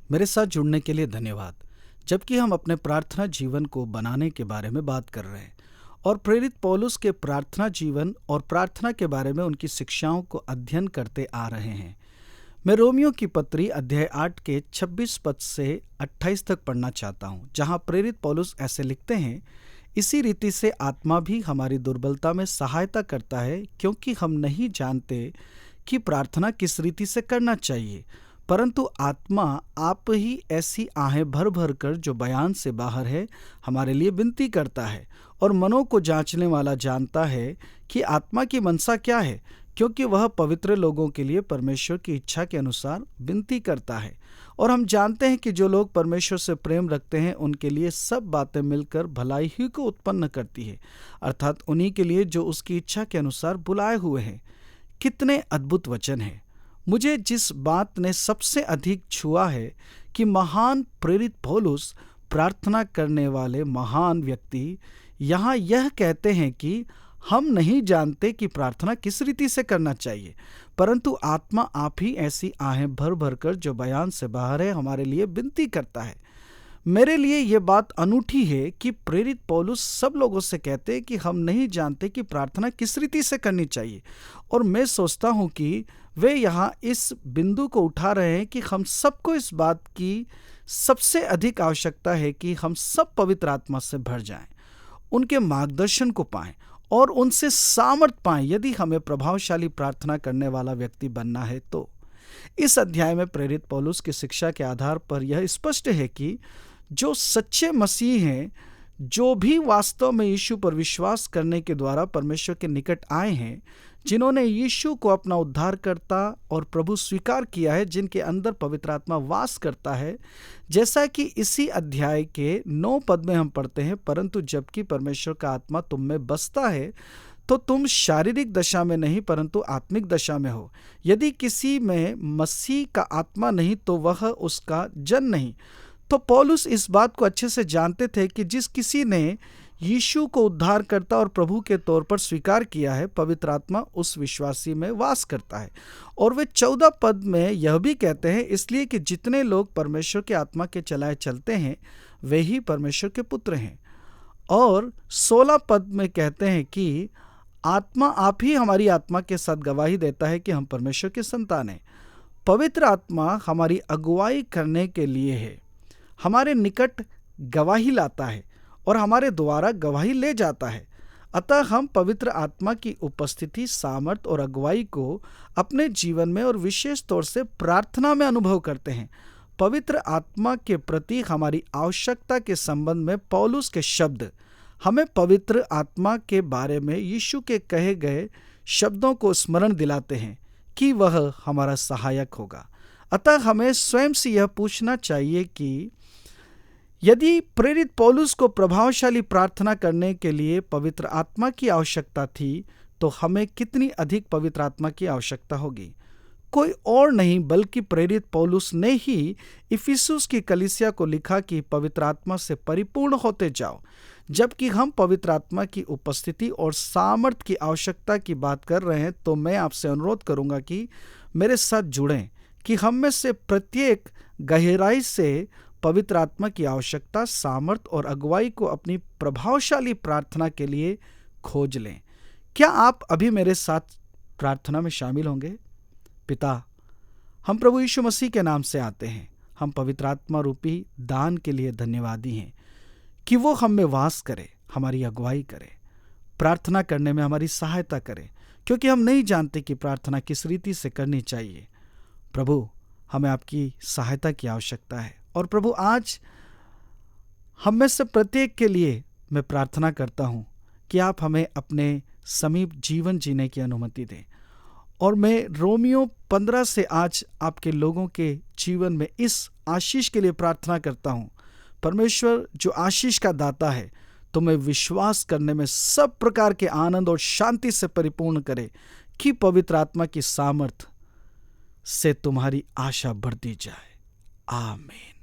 मेरे साथ जुड़ने के लिए धन्यवाद। जबकि हम अपने प्रार्थना जीवन को बनाने के बारे में बात कर रहे हैं और प्रेरित पौलुस के प्रार्थना जीवन और प्रार्थना के बारे में उनकी शिक्षाओं को अध्ययन करते आ रहे हैं। मैं रोमियो की पत्री अध्याय 8 के 26 पद से 28 तक पढ़ना चाहता हूँ, जहाँ प्रेरित पौलुस ऐसे लिखते हैं, इसी रीति से आत्मा भी हमारी दुर्बलता में सहायता करता है, क्योंकि हम नहीं जानते कि प्रार्थना किस रीति से करना चाहिए, परंतु आत्मा आप ही ऐसी आहें भर भर कर जो बयान से बाहर है हमारे लिए विनती करता है। और मनों को जांचने वाला जानता है कि आत्मा की मनसा क्या है, क्योंकि वह पवित्र लोगों के लिए परमेश्वर की इच्छा के अनुसार विनती करता है। और हम जानते हैं कि जो लोग परमेश्वर से प्रेम रखते हैं उनके लिए सब बातें मिलकर भलाई ही को उत्पन्न करती है, अर्थात उन्हीं के लिए जो उसकी इच्छा के अनुसार बुलाए हुए हैं। कितने अद्भुत वचन है। मुझे जिस बात ने सबसे अधिक छुआ है कि महान प्रेरित पौलुस, प्रार्थना करने वाले महान व्यक्ति, यहाँ यह कहते हैं कि हम नहीं जानते कि प्रार्थना किस रीति से करना चाहिए, परंतु आत्मा आप ही ऐसी आहें भर भर कर जो बयान से बाहर है हमारे लिए विनती करता है। मेरे लिए ये बात अनूठी है कि प्रेरित पौलुस सब लोगों से कहते हैं कि हम नहीं जानते कि प्रार्थना किस रीति से करनी चाहिए, और मैं सोचता हूँ कि वे यहाँ इस बिंदु को उठा रहे हैं कि हम सबको इस बात की सबसे अधिक आवश्यकता है कि हम सब पवित्र आत्मा से भर जाएं, उनके मार्गदर्शन को पाएं और उनसे सामर्थ्य पाएं यदि हमें प्रभावशाली प्रार्थना करने वाला व्यक्ति बनना है। तो इस अध्याय में प्रेरित पौलुस की शिक्षा के आधार पर यह स्पष्ट है कि जो सच्चे मसीह हैं, जो भी वास्तव में यीशु पर विश्वास करने के द्वारा परमेश्वर के निकट आए हैं, जिन्होंने यीशु को अपना उद्धारकर्ता और प्रभु स्वीकार किया है, जिनके अंदर पवित्र आत्मा वास करता है, जैसा कि इसी अध्याय के 9 पद में हम पढ़ते हैं, परंतु जबकि परमेश्वर का आत्मा तुम में बसता है तो तुम शारीरिक दशा में नहीं परंतु आत्मिक दशा में हो। यदि किसी में मसीह का आत्मा नहीं तो वह उसका जन नहीं। तो पौलुस इस बात को अच्छे से जानते थे कि जिस किसी ने यीशु को उद्धारकर्ता और प्रभु के तौर पर स्वीकार किया है, पवित्र आत्मा उस विश्वासी में वास करता है। और वे 14 पद में यह भी कहते हैं, इसलिए कि जितने लोग परमेश्वर के आत्मा के चलाए चलते हैं वे ही परमेश्वर के पुत्र हैं। और 16 पद में कहते हैं कि आत्मा आप ही हमारी आत्मा के साथ गवाही देता है कि हम परमेश्वर के संतान हैं। पवित्र आत्मा हमारी अगुवाई करने के लिए है, हमारे निकट गवाही लाता है और हमारे द्वारा गवाही ले जाता है। अतः हम पवित्र आत्मा की उपस्थिति, सामर्थ और अगुवाई को अपने जीवन में और विशेष तौर से प्रार्थना में अनुभव करते हैं। पवित्र आत्मा के प्रति हमारी आवश्यकता के संबंध में पौलुस के शब्द हमें पवित्र आत्मा के बारे में यीशु के कहे गए शब्दों को स्मरण दिलाते हैं कि वह हमारा सहायक होगा। अतः हमें स्वयं से यह पूछना चाहिए कि यदि प्रेरित पौलुस को प्रभावशाली प्रार्थना करने के लिए पवित्र आत्मा की आवश्यकता थी, तो हमें कितनी अधिक पवित्र आत्मा की आवश्यकता होगी। कोई और नहीं बल्कि प्रेरित पौलुस ने ही इफिसुस की कलीसिया को लिखा कि पवित्र आत्मा से परिपूर्ण होते जाओ। जबकि हम पवित्र आत्मा की उपस्थिति और सामर्थ्य की आवश्यकता की बात कर रहे हैं, तो मैं आपसे अनुरोध करूंगा कि मेरे साथ जुड़ें कि हम में से प्रत्येक गहराई से पवित्र आत्मा की आवश्यकता, सामर्थ और अगुवाई को अपनी प्रभावशाली प्रार्थना के लिए खोज लें। क्या आप अभी मेरे साथ प्रार्थना में शामिल होंगे? पिता, हम प्रभु यीशु मसीह के नाम से आते हैं। हम पवित्र आत्मा रूपी दान के लिए धन्यवादी हैं कि वो हम में वास करे, हमारी अगुवाई करे, प्रार्थना करने में हमारी सहायता करे, क्योंकि हम नहीं जानते कि प्रार्थना किस रीति से करनी चाहिए। प्रभु, हमें आपकी सहायता की आवश्यकता है। और प्रभु, आज हम में से प्रत्येक के लिए मैं प्रार्थना करता हूं कि आप हमें अपने समीप जीवन जीने की अनुमति दें। और मैं रोमियो 15 से आज आपके लोगों के जीवन में इस आशीष के लिए प्रार्थना करता हूं। परमेश्वर जो आशीष का दाता है, तुम्हें विश्वास करने में सब प्रकार के आनंद और शांति से परिपूर्ण करे कि पवित्र आत्मा की सामर्थ से तुम्हारी आशा बढ़ती जाए। आमीन।